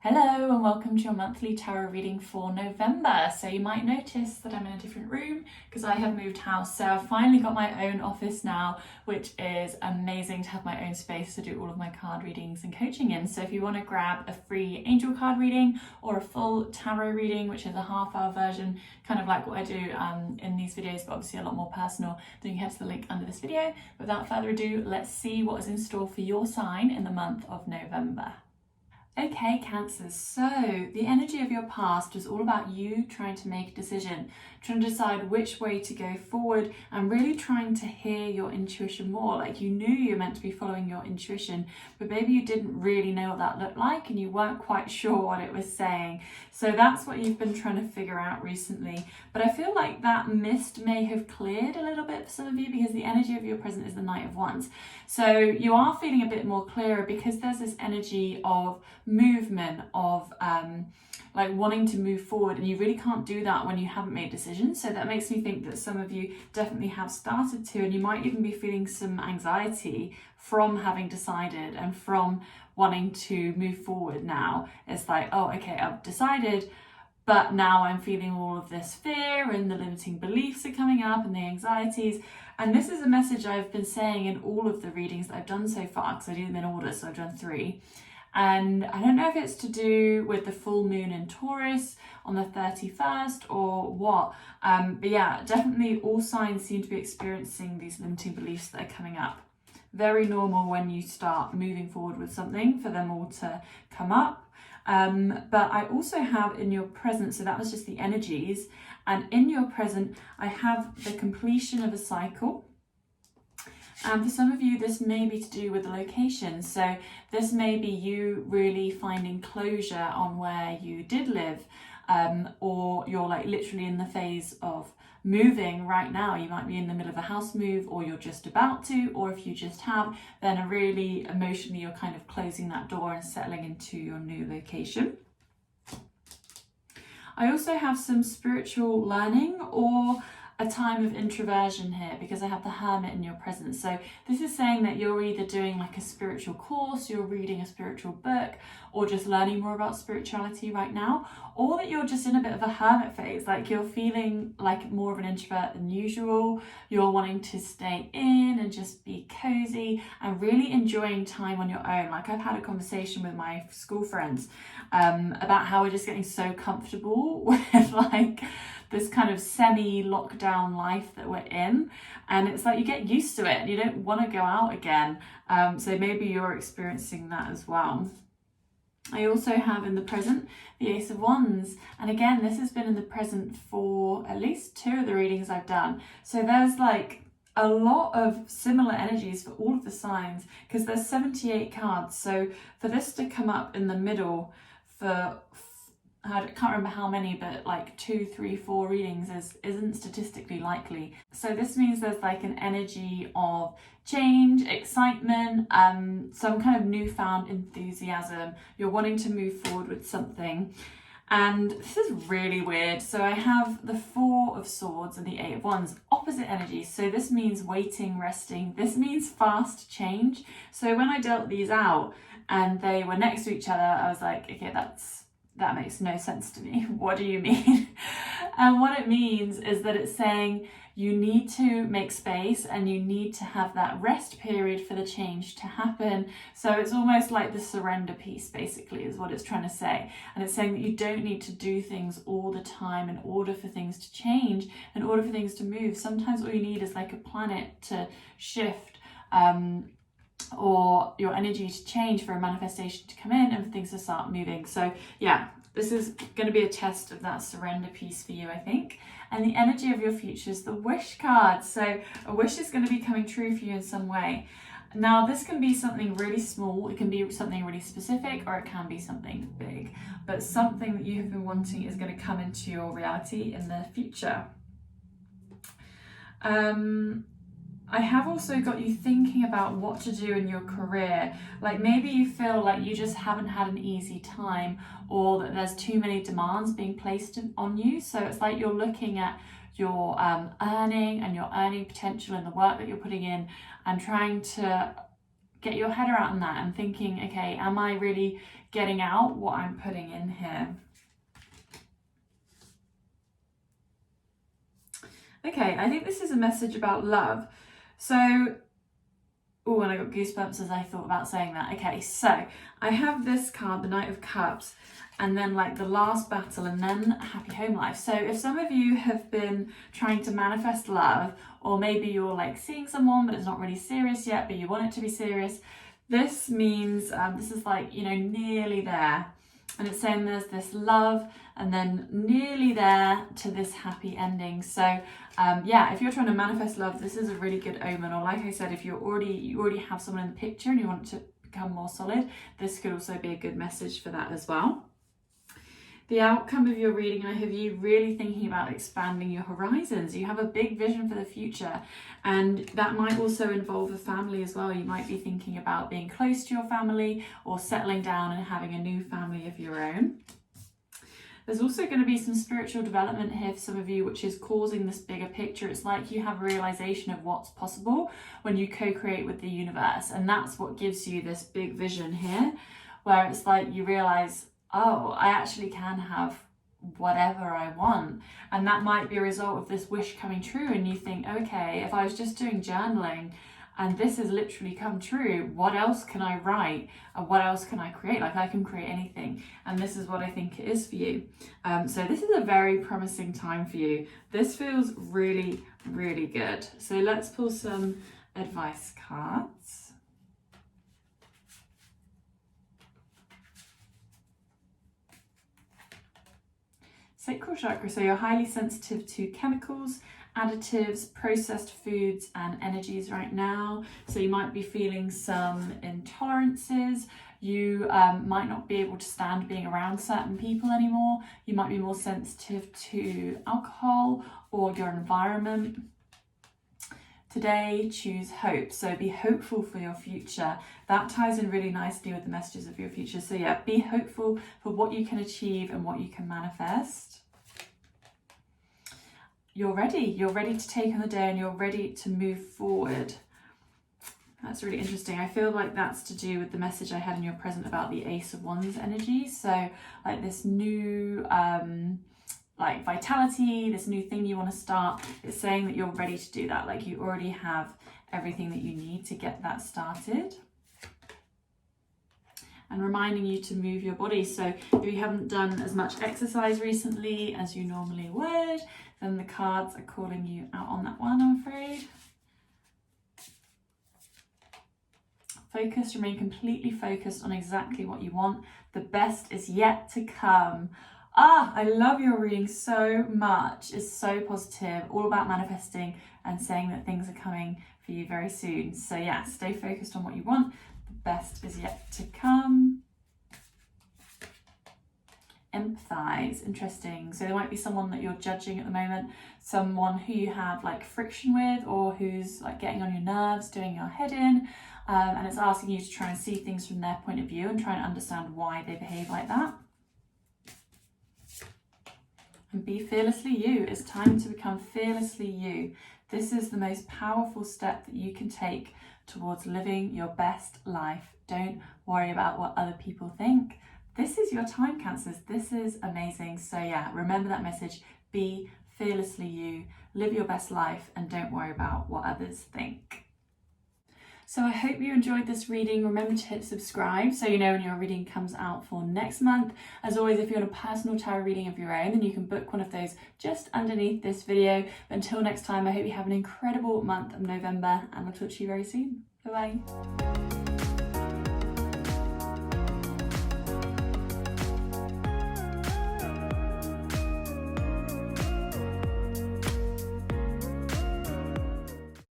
Hello and welcome to your monthly tarot reading for November. So you might notice that I'm in a different room because I have moved house. So I've finally got my own office now, which is amazing to have my own space to do all of my card readings and coaching in. So if you want to grab a free angel card reading or a full tarot reading, which is a half-hour version, kind of like what I do in these videos, but obviously a lot more personal, then you can head to the link under this video. Without further ado, let's see what is in store for your sign in the month of November. Okay, Cancers, so the energy of your past was all about you trying to make a decision, trying to decide which way to go forward and really trying to hear your intuition more. Like you knew you were meant to be following your intuition, but maybe you didn't really know what that looked like and you weren't quite sure what it was saying. So that's what you've been trying to figure out recently. But I feel like that mist may have cleared a little bit for some of you because the energy of your present is the Knight of Wands. So you are feeling a bit more clearer because there's this energy of movement, of like wanting to move forward, and you really can't do that when you haven't made decisions. So that makes me think that some of you definitely have started to, and you might even be feeling some anxiety from having decided and from wanting to move forward now. It's like, oh, okay, I've decided, but now I'm feeling all of this fear and the limiting beliefs are coming up and the anxieties. And this is a message I've been saying in all of the readings that I've done so far, because I do them in order, so I've done 3. And I don't know if it's to do with the full moon in Taurus on the 31st or what, but yeah, definitely all signs seem to be experiencing these limiting beliefs that are coming up. Very normal when you start moving forward with something for them all to come up. But I also have in your present, so that was just the energies, and in your present I have the completion of a cycle. And for some of you, this may be to do with the location. So this may be you really finding closure on where you did live, or you're like literally in the phase of moving right now. You might be in the middle of a house move, or you're just about to, or if you just have, then really emotionally you're kind of closing that door and settling into your new location. I also have some spiritual learning or a time of introversion here because I have the Hermit in your presence. So this is saying that you're either doing like a spiritual course, you're reading a spiritual book, or just learning more about spirituality right now, or that you're just in a bit of a hermit phase, like you're feeling like more of an introvert than usual, you're wanting to stay in and just be cozy and really enjoying time on your own. Like I've had a conversation with my school friends about how we're just getting so comfortable with like this kind of semi-lockdown life that we're in, and it's like you get used to it and you don't want to go out again. So maybe you're experiencing that as well. I also have in the present the Ace of Wands, and again this has been in the present for at least 2 of the readings I've done. So there's like a lot of similar energies for all of the signs because there's 78 cards. So for this to come up in the middle for I can't remember how many, but like 2, 3, 4 readings isn't statistically likely. So this means there's like an energy of change, excitement, some kind of newfound enthusiasm. You're wanting to move forward with something. And this is really weird. So I have the 4 of Swords and the 8 of Wands, opposite energies. So this means waiting, resting. This means fast change. So when I dealt these out and they were next to each other, I was like, okay, that makes no sense to me. What do you mean? And what it means is that it's saying you need to make space and you need to have that rest period for the change to happen. So it's almost like the surrender piece, basically, is what it's trying to say. And it's saying that you don't need to do things all the time in order for things to change, in order for things to move. Sometimes all you need is like a planet to shift, or your energy to change for a manifestation to come in and for things to start moving. So yeah, this is going to be a test of that surrender piece for you, I think. And the energy of your future is the wish card. So a wish is going to be coming true for you in some way. Now this can be something really small, it can be something really specific, or it can be something big, but something that you have been wanting is going to come into your reality in the future. I have also got you thinking about what to do in your career. Like maybe you feel like you just haven't had an easy time, or that there's too many demands being placed on you. So it's like you're looking at your earning and your earning potential and the work that you're putting in and trying to get your head around that and thinking, okay, am I really getting out what I'm putting in here? Okay, I think this is a message about love. So, oh, and I got goosebumps as I thought about saying that. Okay, so I have this card, the Knight of Cups, and then like the last battle, and then happy home life. So if some of you have been trying to manifest love, or maybe you're like seeing someone but it's not really serious yet, but you want it to be serious, this means this is like, you know, nearly there. And it's saying there's this love and then nearly there to this happy ending. So yeah, if you're trying to manifest love, this is a really good omen. Or like I said, if you already have someone in the picture and you want it to become more solid, this could also be a good message for that as well. The outcome of your reading, I have you really thinking about expanding your horizons. You have a big vision for the future, and that might also involve a family as well. You might be thinking about being close to your family or settling down and having a new family of your own. There's also going to be some spiritual development here for some of you, which is causing this bigger picture. It's like you have a realization of what's possible when you co-create with the universe, and that's what gives you this big vision here, where it's like you realize, oh, I actually can have whatever I want. And that might be a result of this wish coming true, and you think, okay, if I was just doing journaling and this has literally come true, what else can I write and what else can I create? Like, I can create anything, and this is what I think it is for you. So this is a very promising time for you. This feels really, really good. So let's pull some advice cards. Sacral chakra, so you're highly sensitive to chemicals, additives, processed foods and energies right now. So you might be feeling some intolerances. You might not be able to stand being around certain people anymore. You might be more sensitive to alcohol or your environment. Today, choose hope. So be hopeful for your future. That ties in really nicely with the messages of your future. So yeah, be hopeful for what you can achieve and what you can manifest. You're ready to take on the day, and you're ready to move forward. That's really interesting. I feel like that's to do with the message I had in your present about the Ace of Wands energy. So like this new like vitality, this new thing you want to start, it's saying that you're ready to do that. Like you already have everything that you need to get that started. And reminding you to move your body. So if you haven't done as much exercise recently as you normally would, then the cards are calling you out on that one, I'm afraid. Focus, remain completely focused on exactly what you want. The best is yet to come. I love your reading so much. It's so positive, all about manifesting and saying that things are coming for you very soon. So yeah, stay focused on what you want. The best is yet to come. Empathize, interesting. So there might be someone that you're judging at the moment, someone who you have like friction with, or who's like getting on your nerves, doing your head in, and it's asking you to try and see things from their point of view and try and understand why they behave like that. And be fearlessly you. It's time to become fearlessly you. This is the most powerful step that you can take towards living your best life. Don't worry about what other people think. This is your time, Cancers. This is amazing. So yeah, remember that message. Be fearlessly you, live your best life, and don't worry about what others think. So I hope you enjoyed this reading. Remember to hit subscribe so you know when your reading comes out for next month. As always, if you want a personal tarot reading of your own, then you can book one of those just underneath this video. But until next time, I hope you have an incredible month of November, and I'll talk to you very soon. Bye-bye.